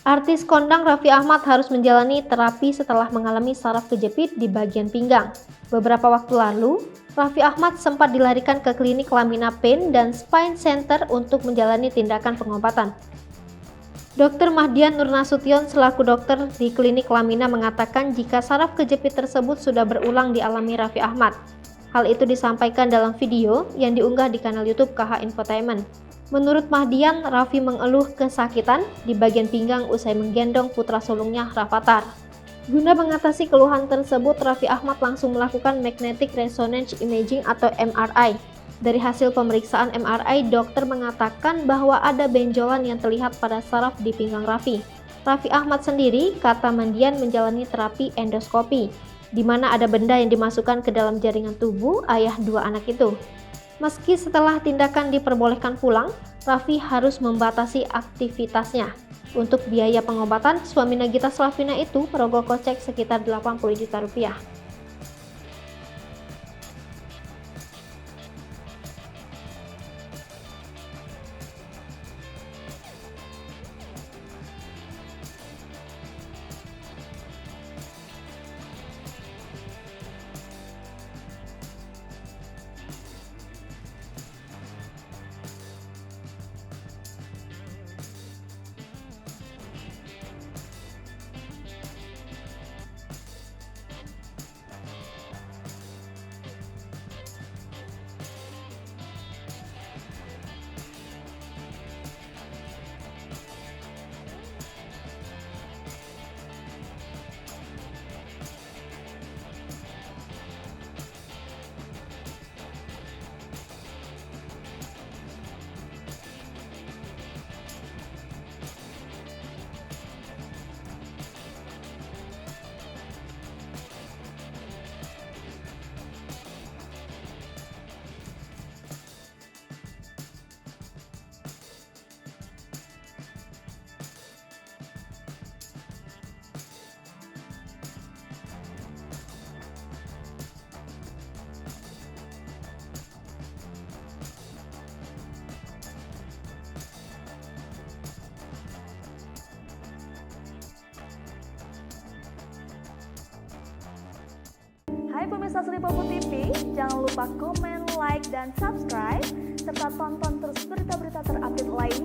Artis kondang Raffi Ahmad harus menjalani terapi setelah mengalami saraf kejepit di bagian pinggang. Beberapa waktu lalu, Raffi Ahmad sempat dilarikan ke klinik Lamina Pain dan Spine Center untuk menjalani tindakan pengobatan. Dr. Mahdian Nur Nasution selaku dokter di klinik Lamina mengatakan jika saraf kejepit tersebut sudah berulang dialami Raffi Ahmad. Hal itu disampaikan dalam video yang diunggah di kanal YouTube KH Infotainment. Menurut Mahdian, Raffi mengeluh kesakitan di bagian pinggang usai menggendong putra sulungnya Rafattar. Guna mengatasi keluhan tersebut, Raffi Ahmad langsung melakukan magnetic resonance imaging atau MRI. Dari hasil pemeriksaan MRI, dokter mengatakan bahwa ada benjolan yang terlihat pada saraf di pinggang Raffi. Raffi Ahmad sendiri, kata Mahdian, menjalani terapi endoskopi, di mana ada benda yang dimasukkan ke dalam jaringan tubuh ayah dua anak itu. Meski setelah tindakan diperbolehkan pulang, Raffi harus membatasi aktivitasnya. Untuk biaya pengobatan, suami Nagita Slavina itu merogoh kocek sekitar 80 juta rupiah. Hai pemirsa Sri Popo TV, jangan lupa komen, like, dan subscribe, serta tonton terus berita-berita terupdate lain